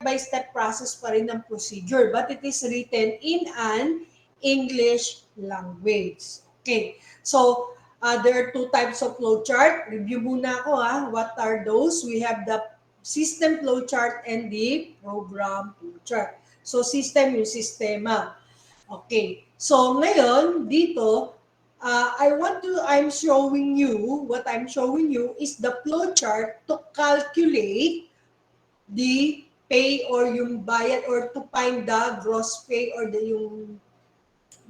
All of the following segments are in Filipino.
step-by-step process pa rin ng procedure, but it is written in an English language. Okay, so there are two types of flowchart. Review muna ako What are those? We have the system flowchart and the program flowchart. So system yung sistema. Okay, so ngayon dito, I'm showing you, what I'm showing you is the flowchart to calculate the pay or yung bayad or to find the gross pay or yung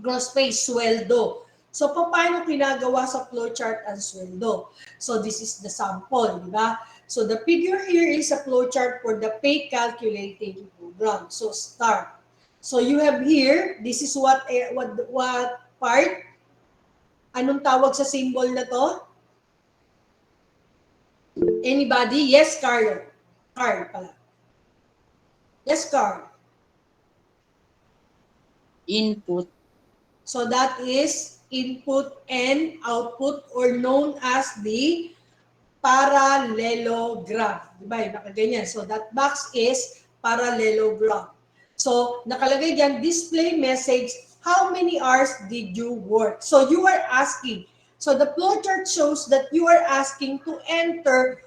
gross pay, sweldo. So, paano ginagawa sa flowchart ang sweldo? So, this is the sample, di ba? So, the figure here is a flowchart for the pay calculating program. So, start. So, you have here, this is what part? Anong tawag sa symbol na to? Anybody? Yes, Carl. Carl pala. Yes, Carl. Input. So that is input and output or known as the parallelogram. Diba? Nakaganyan. So that box is parallelogram. So nakalagay dyan, display message, how many hours did you work? So you are asking. So the flowchart shows that you are asking to enter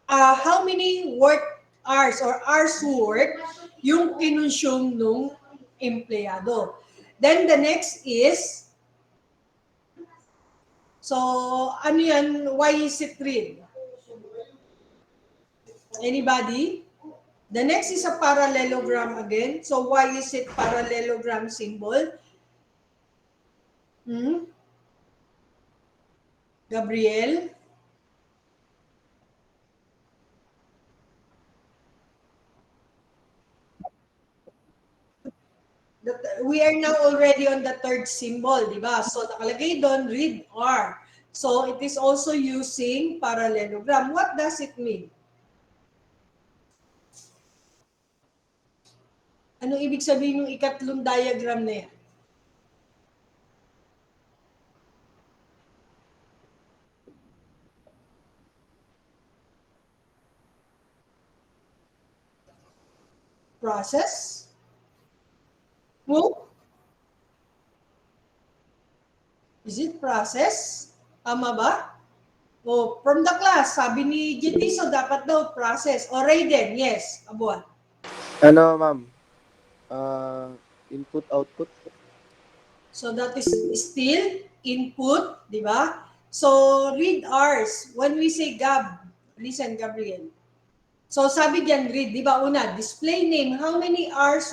how many work hours or hours work yung kinonsume nung empleyado. Then the next is, so ano yan, why is it read? Anybody? The next is a parallelogram again. So why is it parallelogram symbol? Gabriel? We are now already on the third symbol, di ba? So nakalagay doon, read R. So it is also using parallelogram. What does it mean? Ano ibig sabihin ng ikatlong diagram na yan? Process? Mo? Is it process? Tama ba? O, from the class, sabi ni GT, so dapat daw process. O, Raiden, yes. Abuan. Ano, ma'am? Input, output. So, that is still input, di ba? So, read ours. When we say Gab, listen, Gabriel. So, sabi diyan, read, di ba? Una, display name. How many hours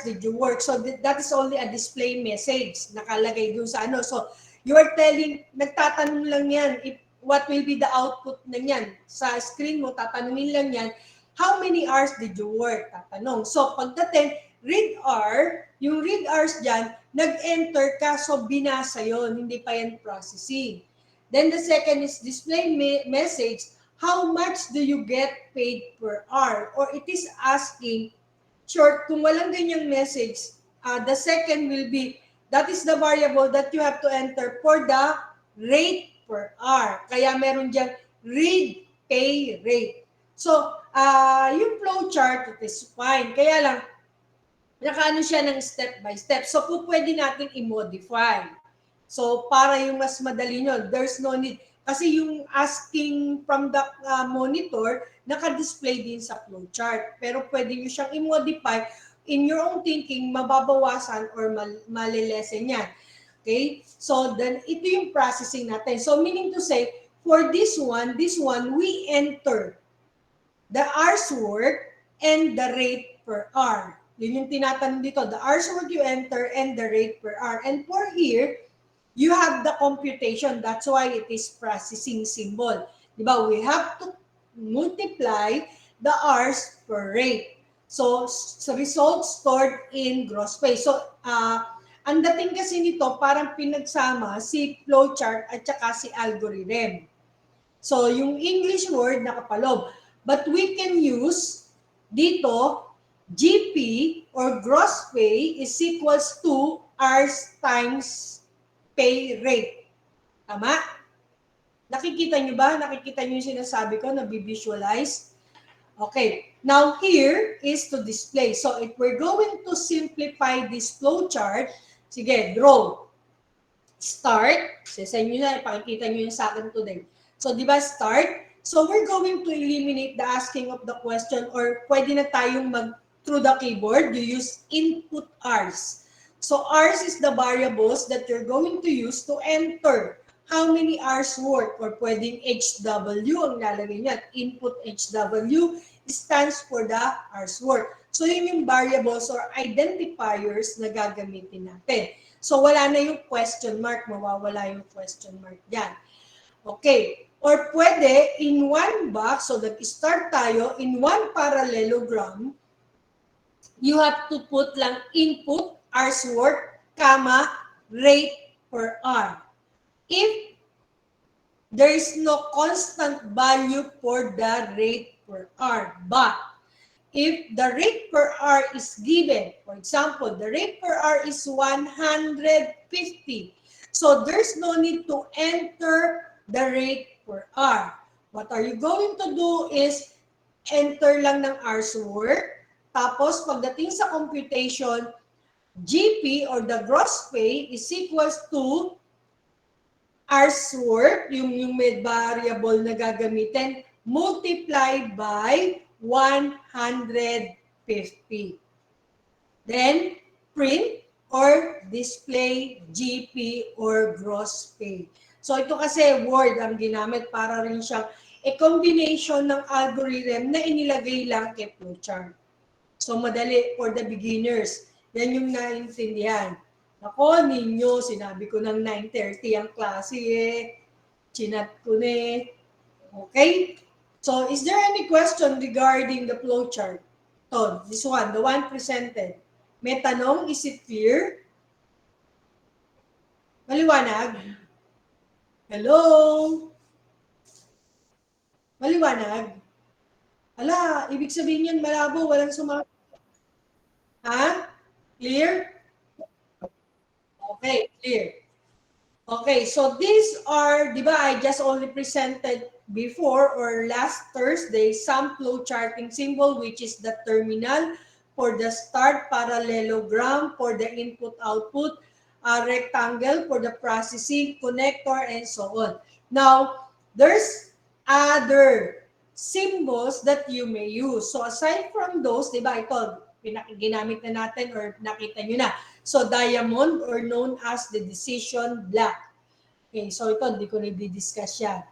did you work? So, that is only a display message. Nakalagay dun sa ano. So, you are telling, nagtatanong lang yan, what will be the output na yan. Sa screen mo, tatanungin lang yan, how many hours did you work? Tatanong. So, pagdating, read R, yung read R's dyan, nag-enter ka, so binasa yon, hindi pa yan processing. Then the second is display message, how much do you get paid per hour? Or it is asking, short, kung walang ganyang message, the second will be, that is the variable that you have to enter for the rate per hour. Kaya meron dyan, read pay rate. So, yung flow chart, it is fine. Kaya lang, nakaano siya ng step by step. So, pwede natin i-modify. So, para yung mas madali nyo, there's no need. Kasi yung asking from the monitor, naka-display din sa flowchart. Pero pwede nyo siyang i-modify in your own thinking, mababawasan or malilesen yan. Okay? So, then, ito yung processing natin. So, meaning to say, for this one, we enter the hours work and the rate per hour. Yun yung tinatanong dito. The hours work you enter and the rate per hour. And for here, you have the computation. That's why it is processing symbol. Diba? We have to multiply the hours per rate. So result stored in gross pay. So, ang dating kasi nito, parang pinagsama si flowchart at saka si algorithm. So, yung English word nakapaloob. But we can use dito, GP or gross pay is equals to hours times pay rate. Tama? Nakikita nyo ba? Nakikita nyo yung sinasabi ko na visualize? Okay, now here is to display. So if we're going to simplify this flowchart, sige, draw. Start. Sa inyo na, ipakikita nyo yung sa akin today. So, di ba, start? So, we're going to eliminate the asking of the question or pwede na tayong through the keyboard, you use input Rs. So, Rs is the variables that you're going to use to enter how many hours work or pwedeng HW ang lalagay niya. Input HW stands for the hours work. So, yun yung variables or identifiers na gagamitin natin. So, wala na yung question mark. Mawawala yung question mark dyan. Okay. Or pwede, in one box, so nag-start tayo, in one parallelogram, you have to put lang input, hours work, comma, rate per hour. If there is no constant value for the rate per hour, but if the rate per hour is given, for example, the rate per hour is 150. So there's no need to enter the rate per hour. What are you going to do is enter lang ng hours work. Tapos pagdating sa computation, GP or the gross pay is equals to hours work, yung med variable na gagamitin, multiplied by 150. Then, print or display GP or gross pay. So, ito kasi Word ang ginamit para rin siyang a combination ng algorithm na inilagay lang kay flowchart. So, madali for the beginners. Yan yung naintindihan. Ako, ninyo, sinabi ko ng 9:30 ang klase eh. Chinat ko na eh. Okay? So, is there any question regarding the flowchart? Todd, this one, the one presented. May tanong, is it clear? Maliwanag? Hello? Maliwanag? Ala, ibig sabihin yan, malabo, walang sumagot. Ha? Clear? Okay, clear. Okay, so these are, di ba, I just only presented before or last Thursday some flow charting symbol, which is the terminal for the start, parallelogram for the input-output, rectangle for the processing, connector, and so on. Now, there's other symbols that you may use. So aside from those, di ba, ito, ginamit na natin or nakita nyo na. So, diamond or known as the decision block. Okay, so ito, hindi ko na-discuss yan.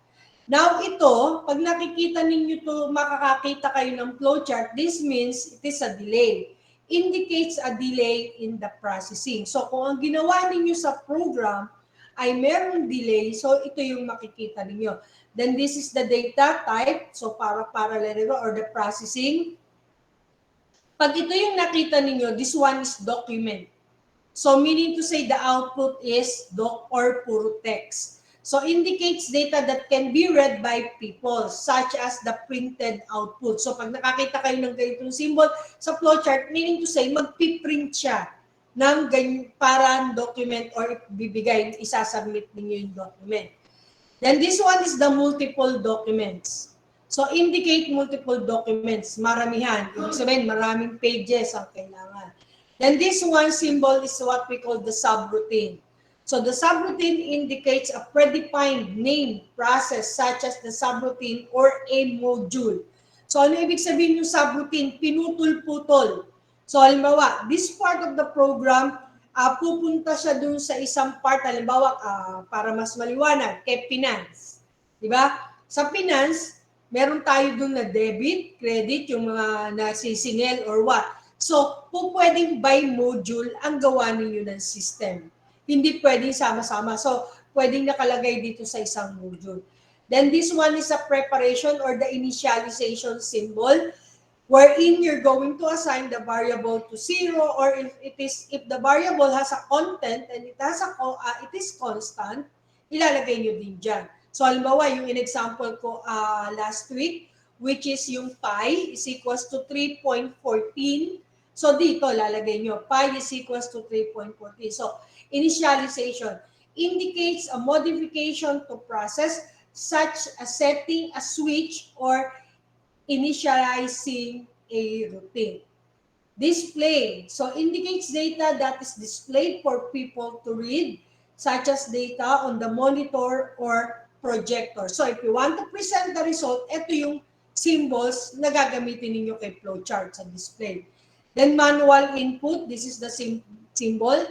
Now, ito, pag nakikita ninyo to, makakakita kayo ng flowchart, this means it is a delay. Indicates a delay in the processing. So, kung ang ginawa ninyo sa program ay meron delay, so ito yung makikita ninyo. Then, this is the data type. So, parallel or the processing. Pag ito yung nakita ninyo, this one is document. So meaning to say the output is doc or puro text. So indicates data that can be read by people such as the printed output. So pag nakakita kayo ng ganitong symbol sa flowchart, meaning to say magpiprint siya ng parang document or bibigay, isasubmit ninyo yung document. Then this one is the multiple documents. So indicate multiple documents, maramihan. Ibig sabihin, maraming pages ang kailangan. Then this one symbol is what we call the subroutine. So the subroutine indicates a predefined name process such as the subroutine or a module. So ano ibig sabihin yung subroutine? Pinutol-putol. So halimbawa, this part of the program, pupunta siya dun sa isang part, halimbawa, para mas maliwanag, kay finance. Diba? Sa finance, meron tayo dun na debit, credit, yung mga nasisingil or what. So, pwedeng by module ang gawa ninyo ng system. Hindi pwedeng sama-sama. So, pwedeng nakalagay dito sa isang module. Then, this one is a preparation or the initialization symbol wherein you're going to assign the variable to 0 or if the variable has a content and it is constant, ilalagay nyo din dyan. So, halimbawa, yung in-example ko last week, which is yung pi is equals to 3.14. So, dito, lalagay nyo, pi is equals to 3.14. So, initialization indicates a modification to process such as setting a switch or initializing a routine. Display, so indicates data that is displayed for people to read, such as data on the monitor or projector. So if you want to present the result, ito yung symbols na gagamitin ninyo kay flowchart sa display. Then manual input, this is the symbol,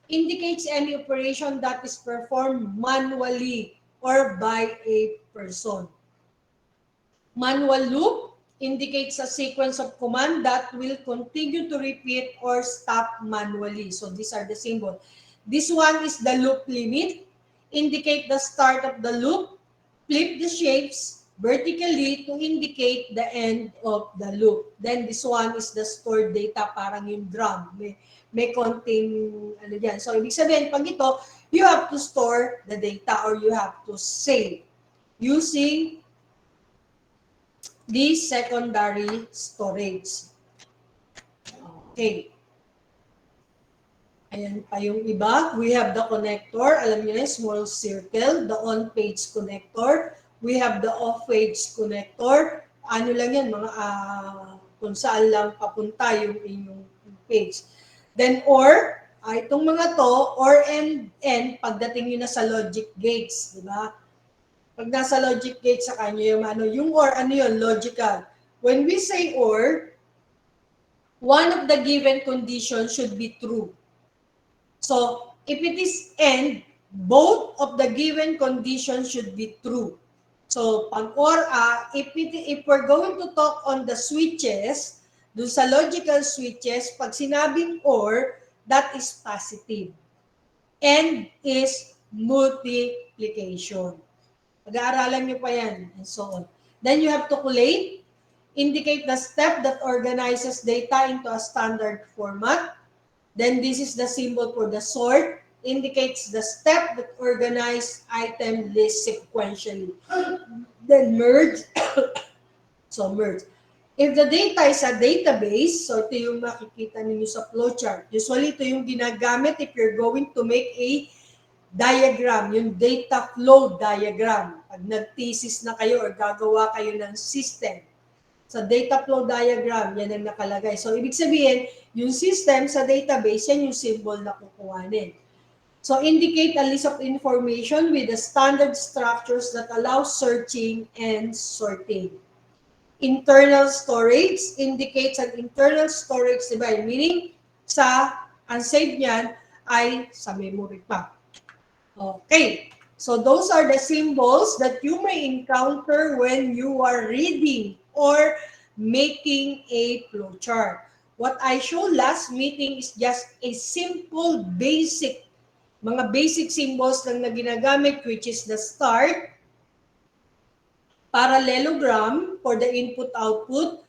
indicates any operation that is performed manually or by a person. Manual loop indicates a sequence of command that will continue to repeat or stop manually. So these are the symbols. This one is the loop limit, indicate the start of the loop, flip the shapes vertically to indicate the end of the loop. Then this one is the stored data, parang yung drum. May konting ano dyan. So ibig sabihin, pag ito, you have to store the data or you have to save using the secondary storage. Okay. Ayan pa yung iba. We have the connector. Alam niyo na, small circle. The on-page connector. We have the off-page connector. Ano lang yan, mga kung saan lang papunta yung inyong page. Then or, itong mga to, or and pagdating nyo na sa logic gates, di ba? Pag nasa logic gate sa kanya, yung or ano yun, logical. When we say or, one of the given conditions should be true. So, if it is and, both of the given conditions should be true. So, pag or, if we're going to talk on the switches, dun sa logical switches, pag sinabing or, that is positive. And is multiplication. Pag-aaralan nyo pa yan, and so on. Then you have to collate, indicate the step that organizes data into a standard format. Then this is the symbol for the sort, indicates the step that organizes item list sequentially. Then merge, so merge. If the data is a database, so ito yung makikita ninyo sa flowchart. Usually ito yung ginagamit if you're going to make a diagram, yung data flow diagram. Pag nag-thesis na kayo or gagawa kayo ng system, sa data flow diagram, yan ang nakalagay. So, ibig sabihin, yung system sa database, yan yung symbol na kukuhanin. So, indicate a list of information with the standard structures that allow searching and sorting. Internal storage indicates an internal storage device, meaning sa unsaved niyan ay sa memory pa. Okay, so those are the symbols that you may encounter when you are reading or making a flowchart. What I showed last meeting is just a simple mga basic symbols lang na ginagamit, which is the start, parallelogram for the input-output,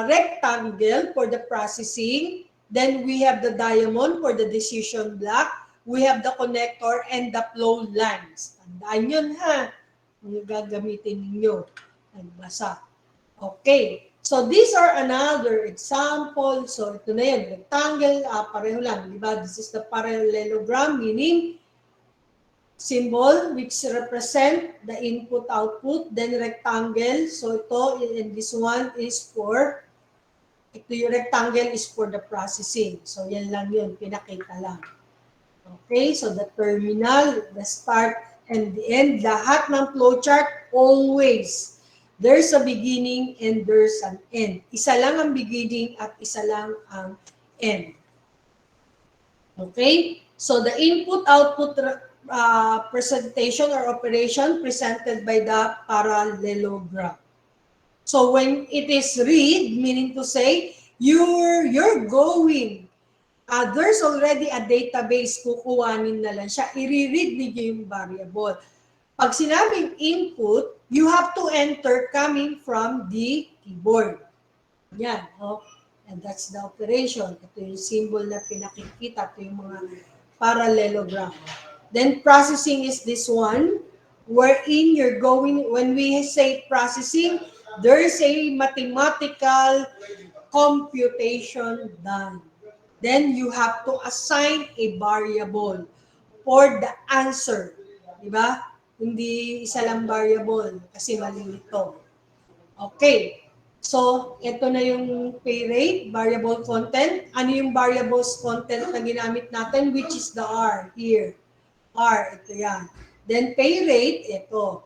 rectangle for the processing, then we have the diamond for the decision block, we have the connector and the flow lines. Tandaan yun ha, yung gagamitin ninyo. Nagbasa. Okay, so these are another example. So ito na yun, rectangle, pareho lang, di ba? This is the parallelogram, meaning symbol which represent the input-output, then rectangle. So ito, and this one is for, ito yung rectangle is for the processing. So yan lang yun, pinakita lang. Okay, so the terminal, the start, and the end, lahat ng flowchart, always, there's a beginning and there's an end. Isa lang ang beginning at isa lang ang end. Okay, so the input-output presentation or operation presented by the parallelogram. So when it is read, meaning to say, you're going, there's already a database, kukuhanin na lang siya, i-read niyo yung variable. Pag sinabing input, you have to enter coming from the keyboard. Yan, oh. And that's the operation. Ito yung symbol na pinakikita, ito yung mga parallelogram. Then processing is this one, wherein you're going, when we say processing, there's a mathematical computation done. Then you have to assign a variable for the answer. Diba? Hindi isa lang variable kasi malilito. Okay. So, ito na yung pay rate, variable content. Ano yung variables content na ginamit natin, which is the R here. R, ito yan. Then pay rate, ito.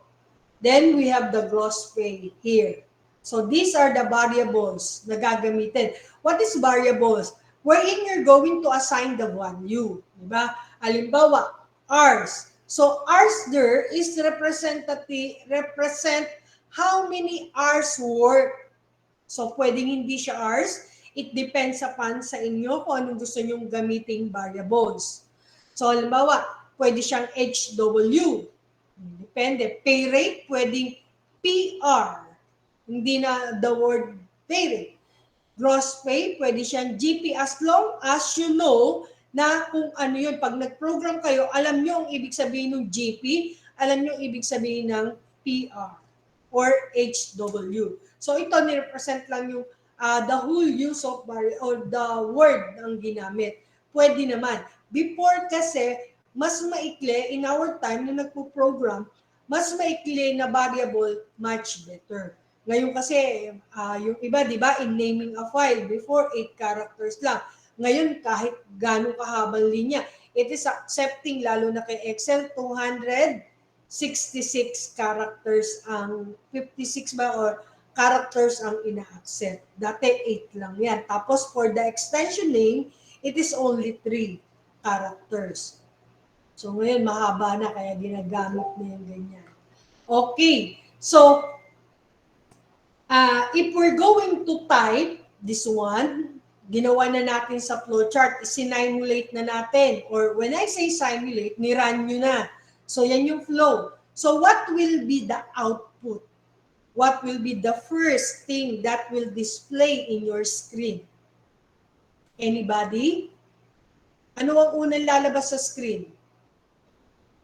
Then we have the gross pay here. So these are the variables na gagamitin. What is variables? Wherein you're going to assign the value. Diba? Halimbawa, hours. So hours there is represent how many hours work. So pwedeng hindi siya hours. It depends upon sa inyo kung anong gusto nyong gamiting variables. So halimbawa, pwede siyang HW. Depende. Pay rate, pwedeng PR. Hindi na the word pay rate. Gross pay, pwede siyang GP as long as you know na kung ano yun. Pag nag-program kayo, alam nyo ang ibig sabihin ng GP, alam nyo ang ibig sabihin ng PR or HW. So ito, nirepresent lang yung the whole use of or the word ang ginamit. Pwede naman. Before kasi, mas maikli, in our time na nagpo-program, mas maikli na variable, much better. Ngayon kasi, yung iba, di ba, in naming a file, before 8 characters lang. Ngayon, kahit gano'ng kahabang linya, it is accepting, lalo na kay Excel, 266 characters ang 56 ba or characters ang ina-accept. Dati 8 lang yan. Tapos for the extension name, it is only 3 characters. So ngayon mahaba na kaya ginagamit na yung ganyan. Okay. So if we're going to type this one, ginawa na natin sa flowchart, isinimulate na natin. Or when I say simulate, nirun nyo na. So yan yung flow. So what will be the output? What will be the first thing that will display in your screen? Anybody? Ano ang unang lalabas sa screen?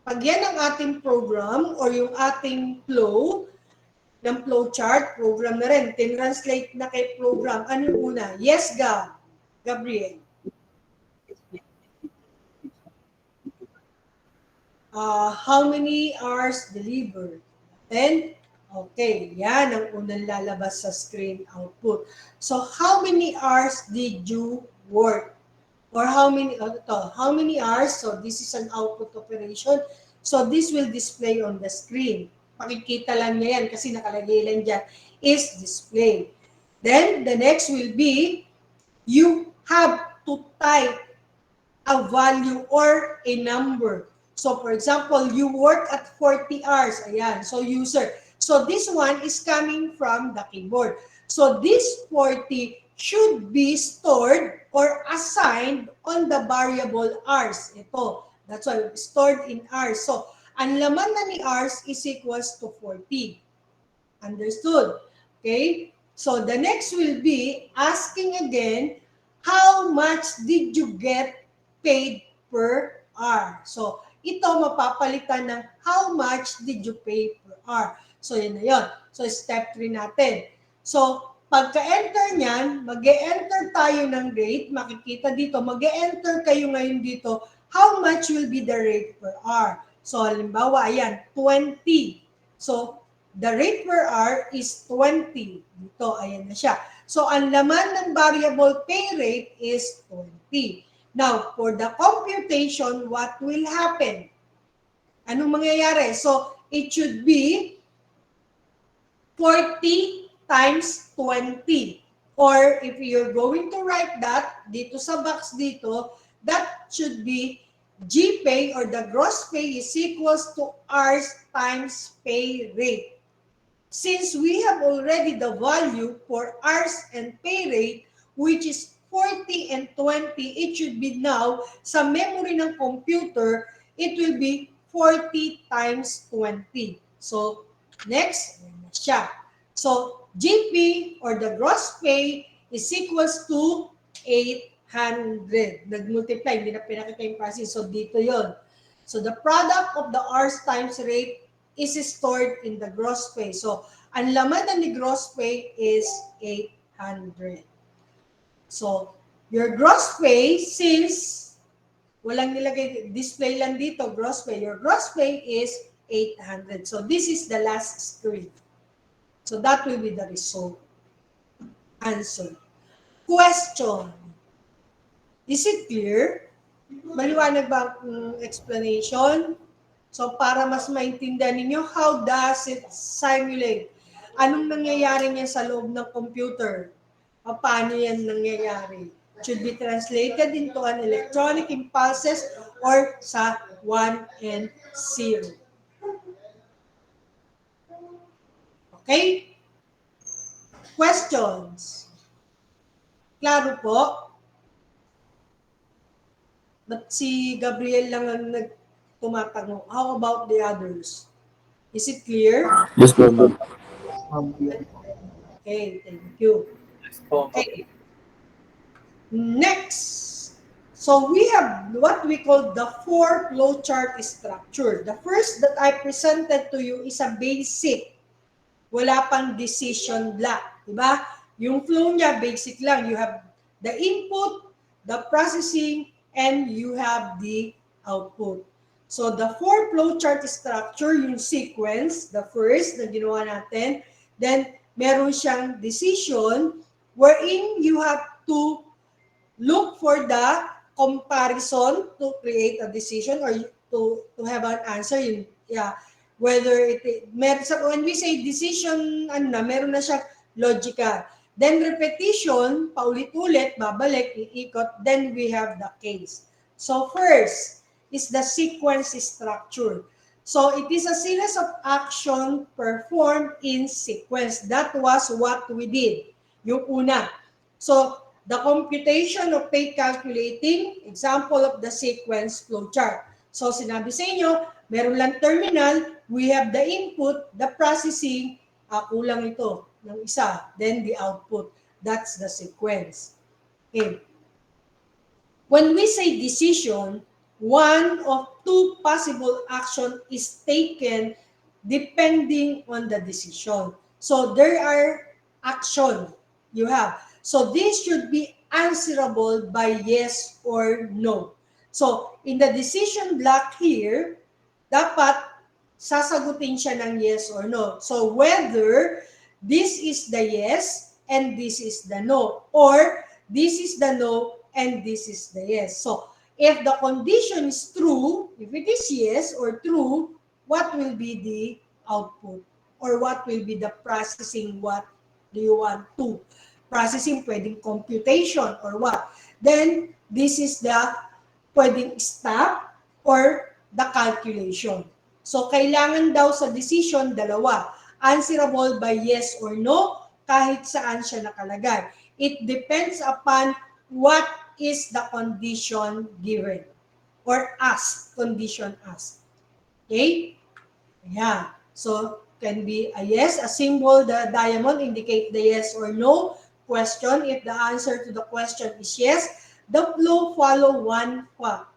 Pag yan ang ating program or yung ating flow, ng flowchart, program na rin. Tinranslate na kay program. Ano yung una? Yes, Gab. Gabriel. How many hours delivered? 10? Okay, yan ang unang lalabas sa screen output. So, how many hours did you work? Or how many hours? So, this is an output operation. So, this will display on the screen. Pakikita lang niya yan kasi nakalagay lang dyan is display. Then, the next will be, you have to type a value or a number. So, for example, you work at 40 hours. Ayan. So, user. So, this one is coming from the keyboard. So, this 40 should be stored or assigned on the variable hours. Ito. That's why stored in hours. So, ang laman na ni hours is equals to 40. Understood? Okay? So, the next will be asking again, how much did you get paid per hour? So, ito mapapalitan ng how much did you pay per hour? So, yun na yun. So, step 3 natin. So, pagka-enter niyan, mag-e-enter tayo ng rate. Makikita dito, mag-e-enter kayo ngayon dito, how much will be the rate per hour? So, halimbawa, ayan, 20. So, the rate per hour is 20. Dito, ayan na siya. So, ang laman ng variable pay rate is 20. Now, for the computation, what will happen? Anong mangyayari? So, it should be 40 times 20. Or if you're going to write that, dito sa box dito, that should be GPay or the gross pay is equals to hours times pay rate. Since we have already the value for hours and pay rate, which is 40 and 20, it should be now, sa memory ng computer, it will be 40 times 20. So, next, ayan na siya. So, GP or the gross pay is equals to 800. Nag-multiply, hindi na pinakita yung process. So, dito yon. So, the product of the hours times rate is stored in the gross pay. So, ang laman na ni gross pay is 800. So, your gross pay, since walang nilagay, display lang dito, gross pay, your gross pay is 800. So, this is the last screen. So that will be the result. Answer. Question. Is it clear? Maliwanag ba ang explanation? So para mas maintindihan ninyo, how does it simulate? Anong nangyayari niya sa loob ng computer? Paano yan nangyayari? It should be translated into an electronic impulses or sa 1 and 0. Okay? Questions? Klaro po? Ba't si Gabriel lang ang tumatanong? How about the others? Is it clear? Yes po, ma'am. Okay, thank you. Okay. Next. So we have what we call the 4 flowchart structure. The first that I presented to you is a basic. Wala pang decision block. Diba? Yung flow niya, basic lang. You have the input, the processing, and you have the output. So the 4 flowchart structure, yung sequence, the first na ginawa natin, then meron siyang decision wherein you have to look for the comparison to create a decision or to have an answer. Yeah, whether when we say decision, meron na siyang logical. Then repetition, paulit-ulit, babalik, iikot, then we have the case. So first is the sequence structure. So it is a series of action performed in sequence. That was what we did. Yung una. So the computation of pay calculating, example of the sequence flowchart. So sinabi sa inyo, meron lang terminal, we have the input, the processing, kulang ito ng isa, then the output. That's the sequence. Okay. When we say decision, one of 2 possible action is taken depending on the decision. So there are action you have. So this should be answerable by yes or no. So in the decision block here, dapat sasagutin siya ng yes or no. So whether this is the yes and this is the no, or this is the no and this is the yes. So if the condition is true, if it is yes or true, what will be the output? Or what will be the processing? What do you want to? Processing, pwedeng computation or what? Then, this is the pwedeng stop or the calculation. So, kailangan daw sa decision, dalawa. Answerable by yes or no, kahit saan siya nakalagay. It depends upon what is the condition given or asked, condition asked. Okay? Yeah. So, can be a yes, a symbol, the diamond indicate the yes or no question. If the answer to the question is yes, the flow follow one path.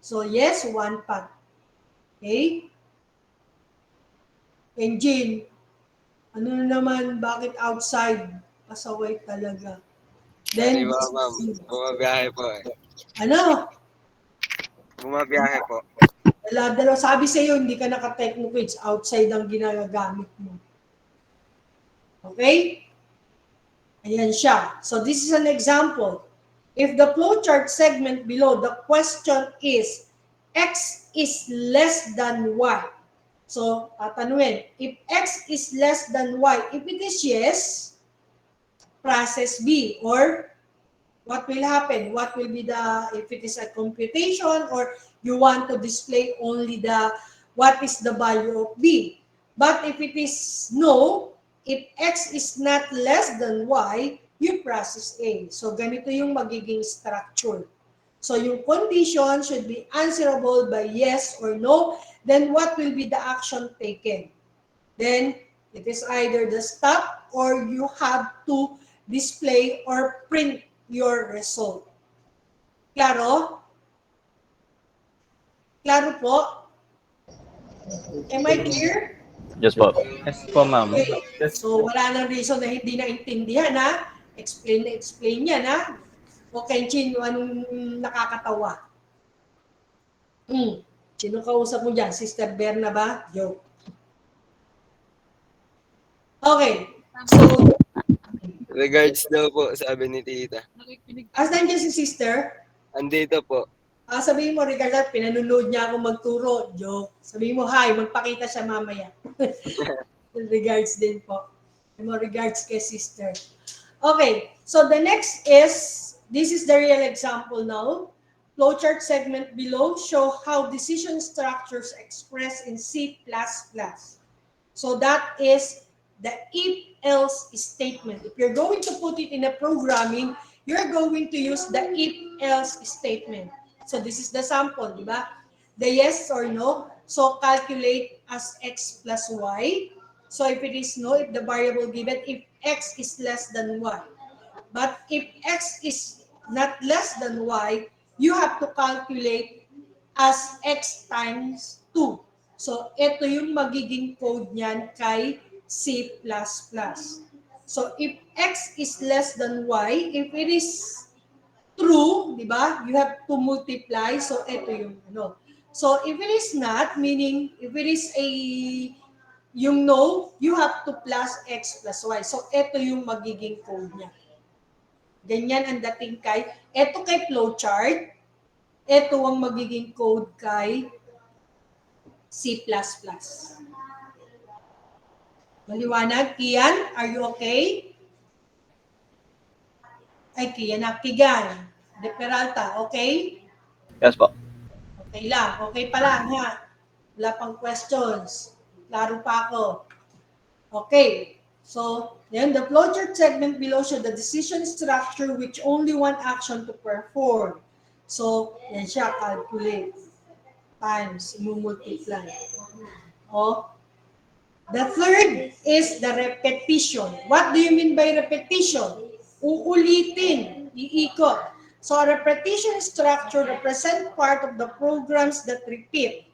So, yes, one path. Okay? Engine, ano na naman, bakit outside? Pasaway talaga. Sorry Then, po, ma'am. Bumabiyahe po eh. ano? Bumabiyahe po. Dala-dala, sabi sa iyo, hindi ka naka-technical, outside ang ginagamit mo. Okay? Ayan siya. So this is an example. If the flowchart segment below, the question is, X is less than Y. So, tatanungin, if X is less than Y, if it is yes, process B, or what will happen? What will be the, if it is a computation or you want to display only the, what is the value of B? But if it is no, if X is not less than Y, you process A. So ganito yung magiging structure. So yung condition should be answerable by yes or no. Then what will be the action taken? Then it is either the stop or you have to display or print your result. Klaro? Klaro po? Am I clear? Yes po. Yes po, ma'am. Okay. So, wala nang reason na hindi naintindihan, ha? Explain na explain yan, ha? Okay, Chin, anong nakakatawa? Sino kausap mo dyan? Sister Berna ba? Joke. Okay. So, Regards daw po, sabi ni tita. asan dyan si sister? Andito po. Sabihin mo, regardless, pinanunood niya ako magturo. Joke. Sabihin mo, hi, magpakita siya mamaya. Regards din po. Mo regards kay sister. Okay, so the next is, this is the real example now. Flowchart segment below show how decision structures express in C++. So that is the if-else statement. If you're going to put it in a programming, you're going to use the if-else statement. So this is the sample, di ba? The yes or no. So calculate as x plus y. So if it is no, if the variable given, if x is less than y. But if x is not less than y, you have to calculate as x times 2. So, ito yung magiging code niyan kay C++. So, if x is less than y, if it is true, di ba, you have to multiply. So, ito yung ano. So, if it is not, meaning if it is yung no, you have to plus x plus y. So, ito yung magiging code niya. Ganyan ang dating kay, ito kay flowchart, ito ang magiging code kay C++. Maliwanag? Kian, are you okay? Ay, Kian, Kigan. De Peralta, okay? Yes po. Okay lang. Okay pa lang, ha? Wala pang questions. Klaro pa ako. Okay. So, then the flowchart segment below show the decision structure which only one action to perform. So, yan siya, calculate times, multiply. Oh, the third is the repetition. What do you mean by repetition? Uulitin, iikot. So, repetition structure represent part of the programs that repeat.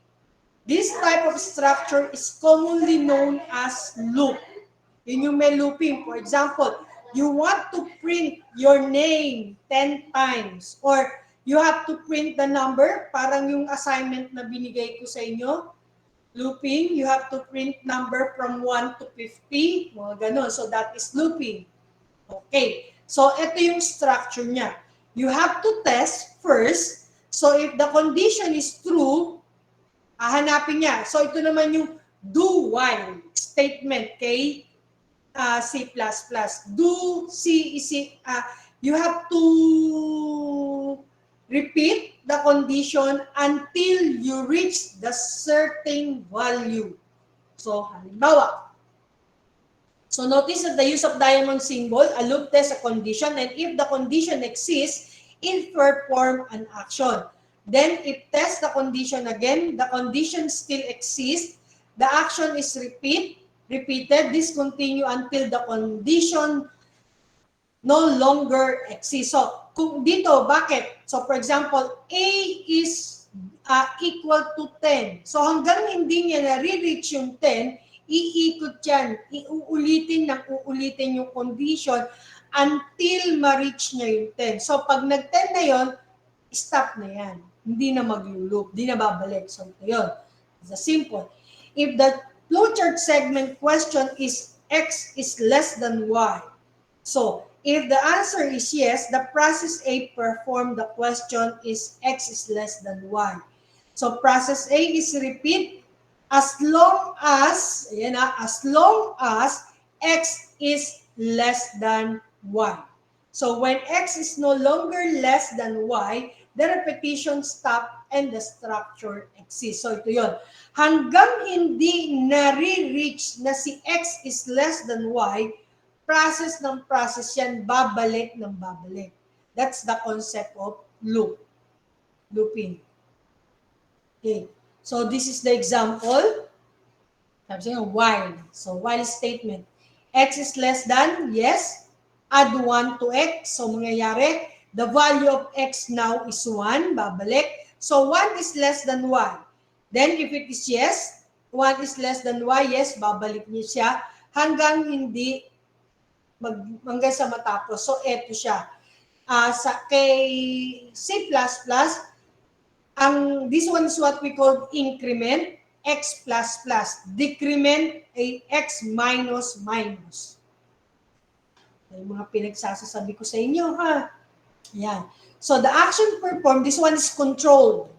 This type of structure is commonly known as loop. Yun yung may looping. For example, you want to print your name 10 times or you have to print the number, parang yung assignment na binigay ko sa inyo, looping, you have to print number from 1 to 50, mga ganun. So that is looping. Okay. So ito yung structure niya. You have to test first. So if the condition is true, hahanapin niya. So ito naman yung do while statement kay C++. Do C is you have to repeat the condition until you reach the certain value. So, halimbawa, so notice that the use of diamond symbol, a loop test a condition, and if the condition exists, it perform an action. Then, if test the condition again, the condition still exists, the action is repeated, discontinue until the condition no longer exists. So, kung dito, bakit? So, for example, A is equal to 10. So, hanggang hindi niya na-reach yung 10, iikot yan. Uulitin yung condition until ma-reach niya yung 10. So, pag nag-10 na yon, stop na yan. Hindi na mag-loop, hindi na babalik. So, ito yun. It's a simple. If the flowchart segment question is x is less than y, so if the answer is yes, the process A perform the question is x is less than y. So process A is repeat as long as, as long as x is less than y. So when x is no longer less than y, the repetition stop and the structure exists. So ito yun. Hanggang hindi nare-reach na si x is less than y, process ng process yan, babalik ng babalik. That's the concept of loop. Looping. Okay. So this is the example. Sabi siya, while. So while statement. X is less than, yes. Add 1 to x. So mangyayari, the value of x now is 1. Babalik. So 1 is less than y. Then if it is yes, 1 is less than y, yes, babalik niya siya hanggang hindi hanggang sa matapos. So eto siya. Kay C++, this one is what we call increment. x plus plus. Decrement ay x minus minus. Yung mga pinagsasasabi ko sa inyo, ha? Yan. So the action performed, this one is controlled.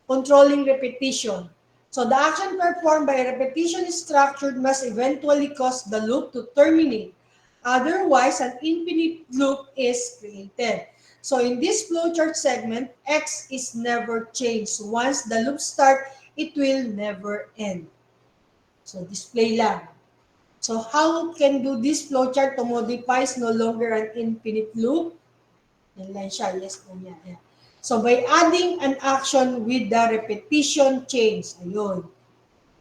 Controlling repetition. So the action performed by a repetition is structured must eventually cause the loop to terminate. Otherwise, an infinite loop is created. So in this flowchart segment, X is never changed. Once the loop starts, it will never end. So display lang. So how can do this flowchart to modify is no longer an infinite loop? Yan lang siya, yes po niya. Ayan. So by adding an action with the repetition change, ayun,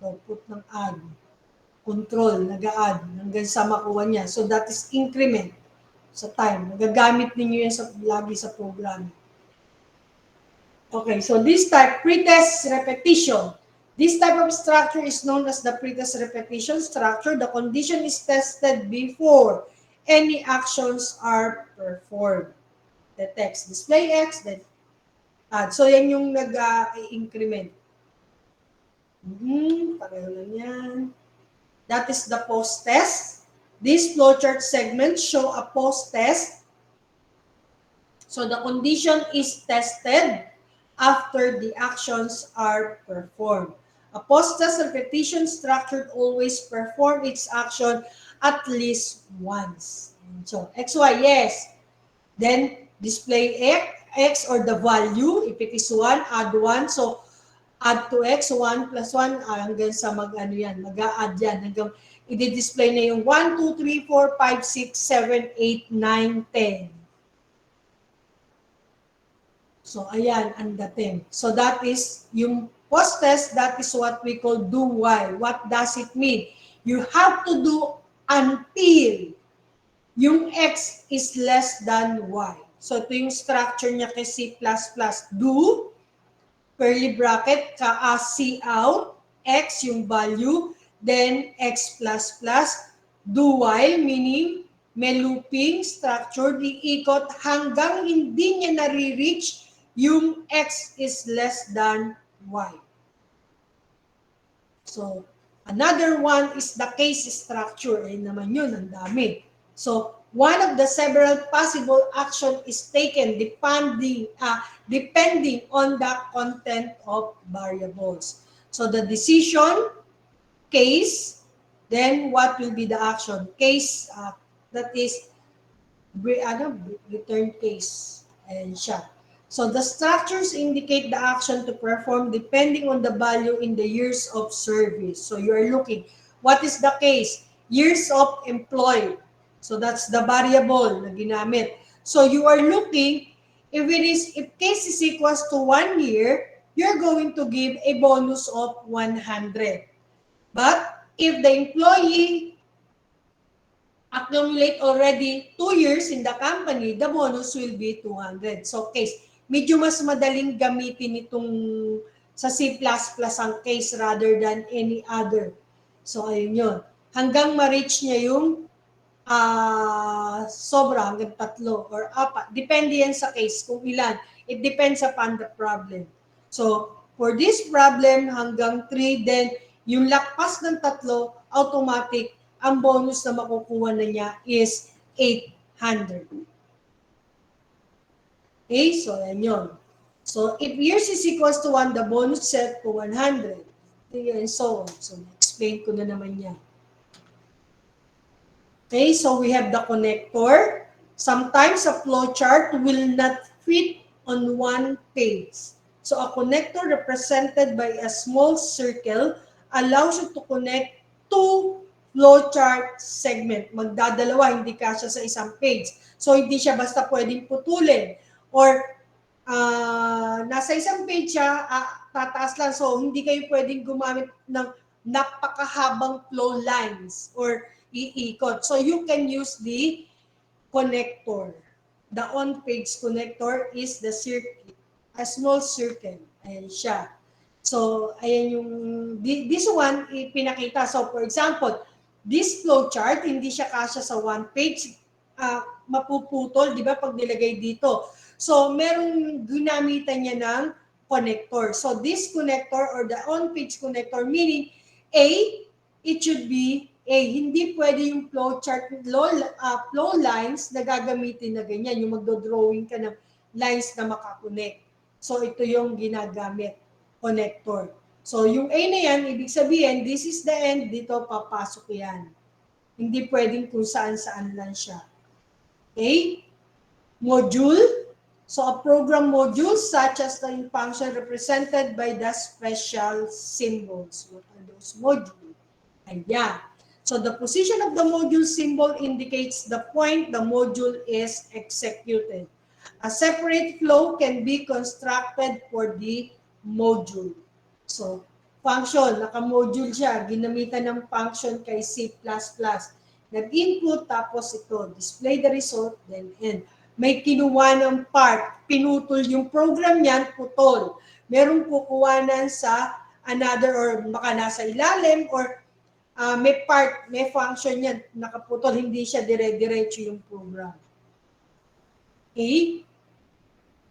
output ng add, control, nag-add, hanggang sa makuha niya. So that is increment sa time. Nagagamit ninyo yan lagi sa program. Okay, so this type, pretest repetition. This type of structure is known as the pretest repetition structure. The condition is tested before any actions are performed. The text display X, then add. So yan yung nag-increment. Pareho lang yan. That is the post-test. These flowchart segments show a post-test. So the condition is tested after the actions are performed. A post-test repetition structure always perform its action at least once. So XY, yes. Then display X or the value. If it is 1, add 1. So add to X, 1 plus 1, hanggang sa mag-ano yan, mag-a-add yan. Hanggang i-display na yung 1, 2, 3, 4, 5, 6, 7, 8, 9, 10. So, ayan, ang dating. So, that is yung post-test, that is what we call do while. What does it mean? You have to do until yung X is less than Y. So, ito yung structure niya kay C++. Do, curly bracket, C out, X yung value, then X++, do while, meaning may looping structure, iikot hanggang hindi niya nare-reach yung X is less than Y. So, another one is the case structure. Ayun naman yun, ang dami. So, one of the several possible action is taken depending on the content of variables. So, the decision, case, then what will be the action? Case, that is, return case. Ayan siya. So the structures indicate the action to perform depending on the value in the years of service. So you are looking, what is the case? Years of employed. So that's the variable na ginamit. So you are looking, if case is equals to 1 year, you're going to give a bonus of 100. But if the employee accumulate already 2 years in the company, the bonus will be 200. So case, medyo mas madaling gamitin itong sa C++ ang case rather than any other. So ayun yun. Hanggang ma-reach niya yung sobra, hanggang 3 or 4. Depende yan sa case kung ilan. It depends upon the problem. So for this problem, hanggang 3, then yung lakpas ng 3, automatic, ang bonus na makukuha na niya is 800. Okay, so yan yun. So if years is equals to 1, the bonus set to 100. And so on. So explain ko na naman yan. Okay, so we have the connector. Sometimes a flowchart will not fit on one page. So a connector represented by a small circle allows you to connect two flowchart segment. Magdadalawa, hindi kasya sa isang page. So hindi siya basta pwedeng putulin. Or nasa isang page siya, tataas lang. So hindi kayo pwedeng gumamit ng napakahabang flow lines or iikot. So you can use the connector. The on-page connector is the circuit, a small circle. Ayan siya. So, ayan yung, this one, ipinakita. So, for example, this flowchart, hindi siya kasya sa one page, mapuputol, di ba, pag nilagay dito. So, merong ginamitan niya ng connector. So this connector or the on-page connector, meaning A, it should be A. Hindi pwede yung flow lines na gagamitin na ganyan, yung magdo-drawing ka ng lines na makakonect. So ito yung ginagamit, connector. So yung A na yan, ibig sabihin, this is the end, dito papasok yan. Hindi pwedeng kung saan-saan lang siya. Okay? Module. So a program module such as the function represented by the special symbols. What are those modules? Ayan. So the position of the module symbol indicates the point the module is executed. A separate flow can be constructed for the module. So function, naka-module siya, ginamitan ng function kay C++. Nag-input, tapos ito, display the result, then end. May kinuha ng part, pinutol yung program niyan, putol. Merong kukuhanan sa another or baka nasa ilalim or may part, may function yan, nakaputol, hindi siya dire-diretso yung program. Okay?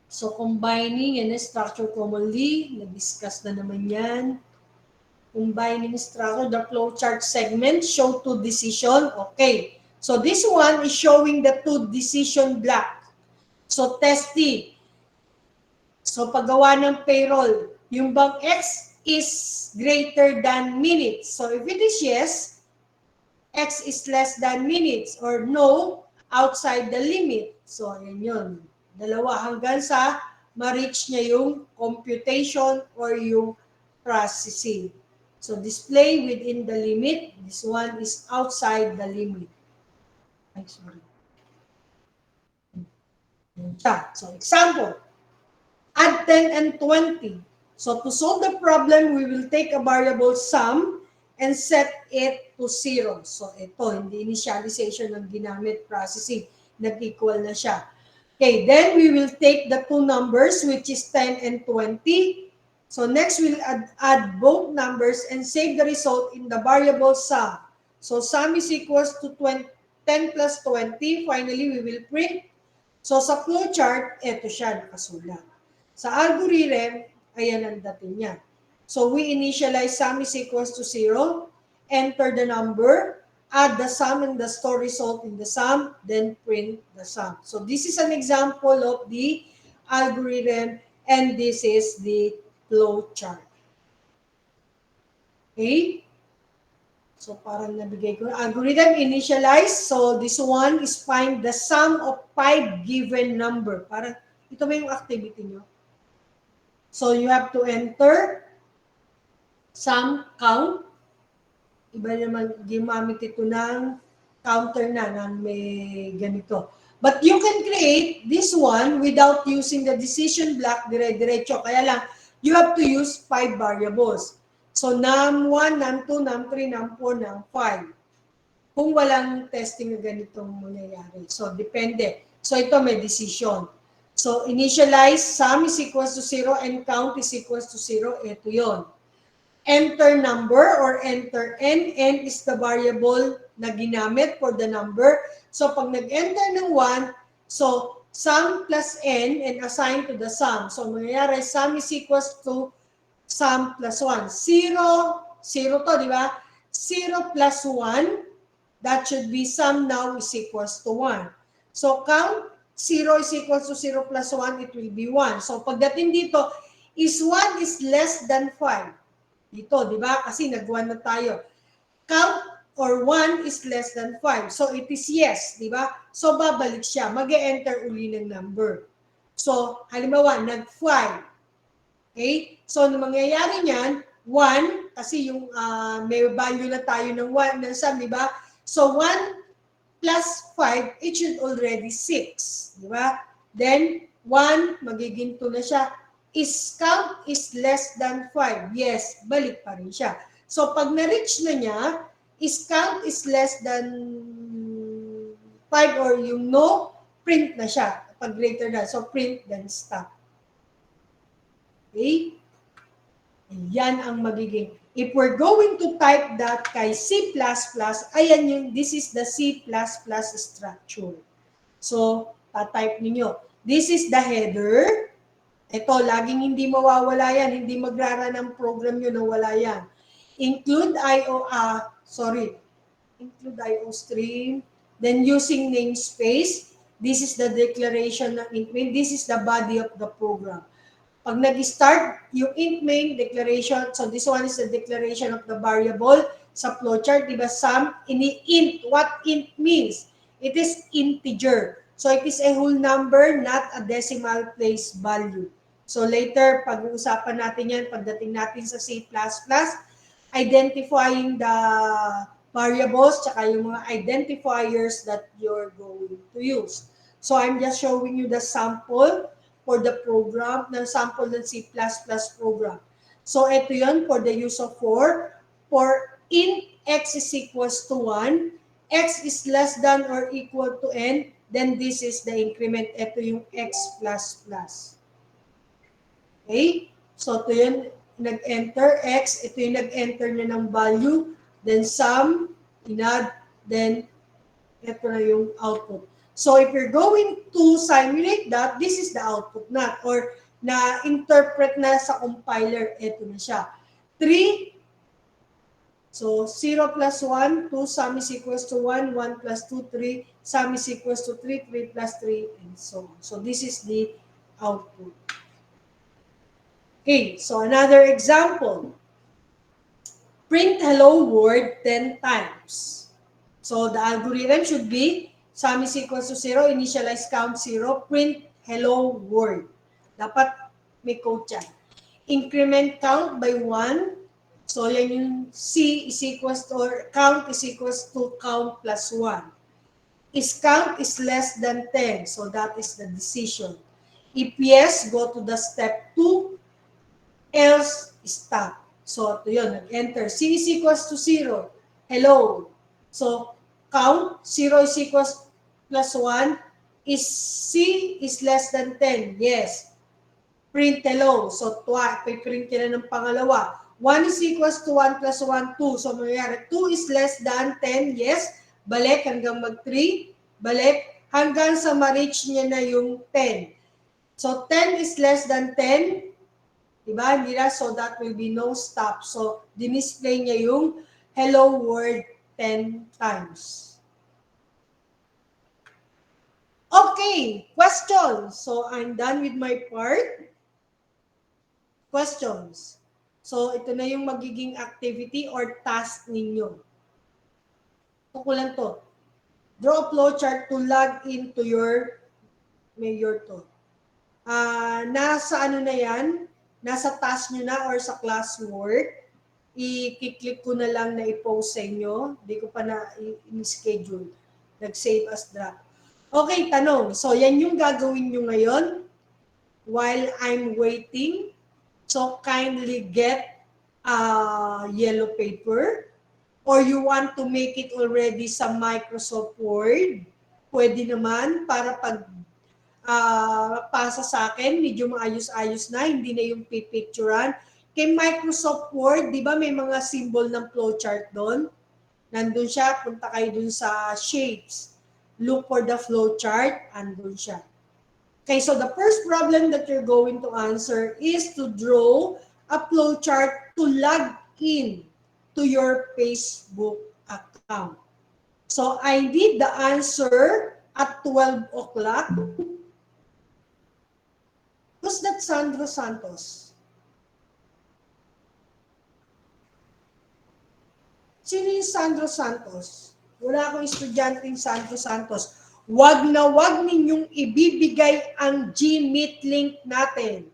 So, combining and structure commonly, na-discuss na naman yan. Combining structure, the flowchart segment show two decision. Okay. So, this one is showing the two decision block. So, testing. So, paggawa ng payroll, yung bang X is greater than minutes. So, if it is yes, X is less than minutes or no, outside the limit. So, ayan yun. Dalawa hanggang sa ma-reach niya yung computation or yung processing. So, display within the limit. This one is outside the limit. Ay, sorry. So, example. Add 10 and 20. So, to solve the problem, we will take a variable sum and set it to 0. So, ito, hindi initialization ng ginamit processing. Nag-equal na siya. Okay, then we will take the two numbers, which is 10 and 20. So, next we'll add both numbers and save the result in the variable sum. So, sum is equals to 10 plus 20. Finally, we will print. So, sa flowchart, ito siya, nakasulat. Sa algorithm, ayan ang dating niya. So, we initialize sum is equals to 0, enter the number, add the sum and the store result in the sum, then print the sum. So, this is an example of the algorithm and this is the flow chart. Okay? So, parang nabigay ko. Algorithm initialize. So, this one is find the sum of 5 given number. Parang, ito ba yung activity nyo? So, you have to enter sum count. Iba naman, gimamit ito ng counter na may ganito. But you can create this one without using the decision block dire-diretso. Kaya lang, you have to use 5 variables. So, num1, num2, num3, num4, num5. Kung walang testing na ganitong mangyayari. So, depende. So, ito may decision. So, initialize, sum is equals to 0 and count is equals to 0. Ito yon. Enter number or enter n. N is the variable na ginamit for the number. So, pag nag-enter ng 1, so, sum plus n and assign to the sum. So, mangyayari, sum is equals to sum plus 1. 0, 0 to, di ba? 0 plus 1, that should be sum now is equals to 1. So, count 0 is equals to 0 plus 1, it will be 1. So, pagdating dito, is 1 is less than 5. Dito, di ba? Kasi nag-1 na tayo. Count or 1 is less than 5. So, it is yes, di ba? So, babalik siya. Mag-e-enter uli ng number. So, halimbawa, nag-5. Okay? So, ano mangyayari niyan? 1, kasi yung may value na tayo ng 1, ng sum, di ba? So, 1 plus 5, it should already 6. Di ba? Then, 1, magiging 2 na siya. Is count is less than 5. Yes, balik pa rin siya. So, pag na-reach na niya, is count is less than 5 or yung no, print na siya. Pag greater na. So, print then stop. Okay? Yan ang magiging. If we're going to type that kay C++, ayan yung, this is the C++ structure. So, type ninyo. This is the header. Ito, laging hindi mawawala yan. Hindi magrara ng program yun na wala yan. Include include IO stream, then using namespace. This is the declaration ng int main. This is the body of the program. Pag nag-start yung int main declaration, so this one is the declaration of the variable sa flowchart, di ba? Sum, int, what int means? It is integer. So it is a whole number, not a decimal place value. So later, pag-uusapan natin yan, pagdating natin sa C++, identifying the variables, tsaka yung mga identifiers that you're going to use. So I'm just showing you the sample for the program, ng sample ng C++ program. So ito yun for the use of for int x is equals to 1, x is less than or equal to n, then this is the increment. Ito yung x plus plus. Okay? So ito yun, nag-enter x, ito yung nag-enter niya ng value, then sum, inad, then ito na yung output. So if you're going to simulate that, this is the output na, or na-interpret na sa compiler, ito na siya. 3, so 0 plus 1, 2, sum is equals to 1, 1 plus 2, 3, sum is equals to 3, 3 plus 3, and so on. So this is the output. Okay, so another example. Print hello world 10 times. So the algorithm should be sum is equals to 0, initialize count 0, print hello world. Dapat may code yan. Increment count by 1. So yan yung C is equals to, or count is equals to count plus 1. Is count is less than 10. So that is the decision. If yes, go to the step 2. Else, stop. So, ito yun, nag-enter. C is equals to 0. Hello. So, count, 0 is equals plus 1. Is C is less than 10? Yes. Print hello. So, print ka na ng pangalawa. 1 is equals to 1 plus 1, 2. So, mayroon 2 is less than 10? Yes. Balik hanggang mag-3. Balik hanggang sa ma-reach niya na yung 10. So, 10 is less than 10? Diba? Nila, so that will be no stop. So, dinisplay niya yung hello world 10 times. Okay, questions. So, I'm done with my part. Questions. So, ito na yung magiging activity or task ninyo. Ito ko lang to. Draw a flowchart to log into your mayor to. Nasa ano na yan? Nasa task nyo na or sa classwork, i-click ko na lang na i-post sa inyo. Hindi ko pa na i-schedule. Nag-save as draft. Okay, tanong. So, yan yung gagawin nyo ngayon while I'm waiting. So, kindly get yellow paper or you want to make it already sa Microsoft Word. Pwede naman para pag pasa sa akin, medyo maayos-ayos na, hindi na yung pipicturan. Kay Microsoft Word, di ba may mga symbol ng flowchart doon? Nandun siya, punta kayo dun sa shapes. Look for the flowchart, andun siya. Okay, so the first problem that you're going to answer is to draw a flowchart to log in to your Facebook account. So I need the answer at 12 o'clock. Who's that Sandro Santos? Sino yung Sandro Santos? Wala akong estudyanteng Sandro Santos. Wag na wag ninyong ibibigay ang Gmeet link natin.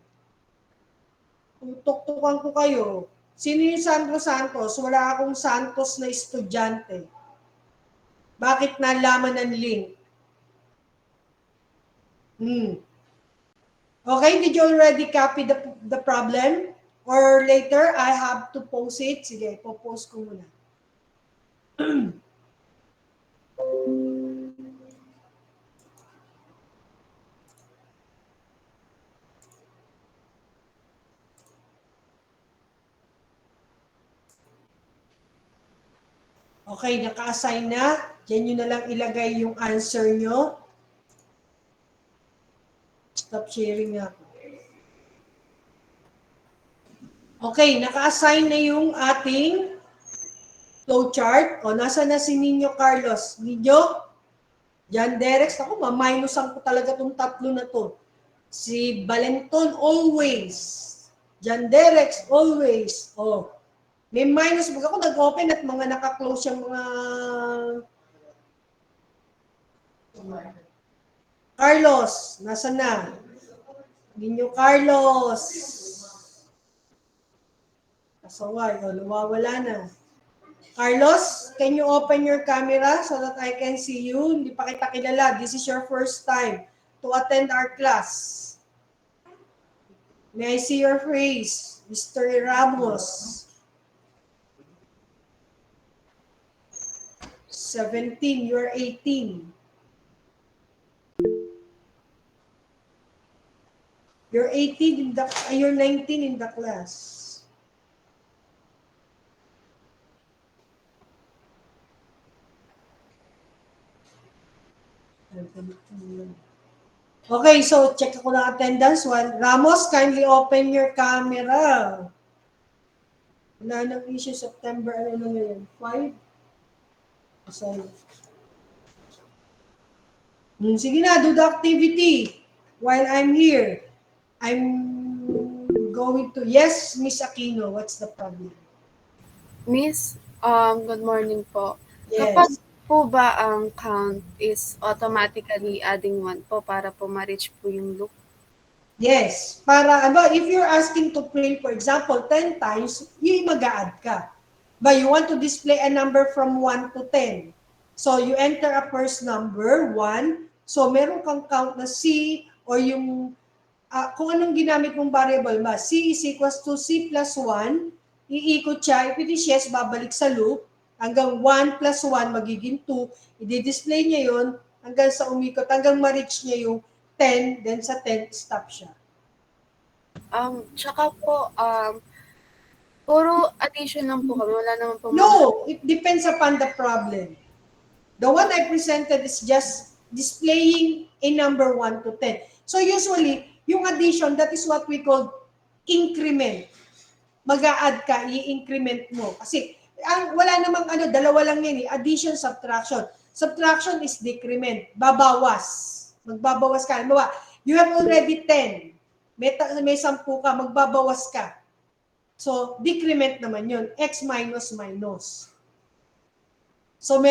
Tutuktukan ko kayo. Sino yung Sandro Santos? Wala akong Santos na estudyante. Bakit nalaman ng link? Okay, did you already copy the problem? Or later, I have to post it? Sige, po-post ko muna. Okay, naka-assign na. Diyan nyo na lang ilagay yung answer nyo. Stop sharing nga po. Okay, naka-assign na yung ating flowchart. O, nasa na si Nino Carlos? Nino? Jan Derex, ako, ma-minusan ko talaga itong tatlo na to. Si Valenton, always. Jan Derex, always. O, may minus. Pag ako nag-open at mga naka-close yung mga... Carlos, nasa na? Nino Carlos. Kasaway, o, nawawala na. Carlos, can you open your camera so that I can see you? Hindi pa kita kilala. This is your first time to attend our class. May I see your face? Mr. Ramos. 17, you're 18. You're 18 in the, you're 19 in the class. Okay, so check ako ng attendance. Ramos, kindly open your camera. Wala nang issue September, ano na ngayon? 5? Sorry. Sige na, do the activity. While I'm here, I'm going to, yes, Miss Aquino, what's the problem? Miss, good morning po. Kapag Yes. po ba ang count is automatically adding 1 po para po ma-reach po yung loop? Yes. Para, if you're asking to print, for example, 10 times, yung mag-a-add ka. But you want to display a number from 1 to 10. So, you enter a first number, 1. So, meron kang count na C or yung, kung anong ginamit mong variable ba. C is equals to C plus 1. Iikot siya. If it is yes, babalik sa loop. Hanggang 1 plus 1 magiging 2. I-display niya yun hanggang sa umikot. Hanggang ma-reach niya yung 10. Then sa 10, stop siya. Tsaka po, puro addition lang po kami. Wala naman po No, it depends upon the problem. The one I presented is just displaying a number 1 to 10. So usually, yung addition, that is what we call increment. Mag-a-add ka, i-increment mo. Kasi wala namang dalawa lang yan eh. Addition, subtraction. Subtraction is decrement. Babawas. Magbabawas ka. You have already 10. May 10 ka, magbabawas ka. So, decrement naman yun. X minus minus. So, meron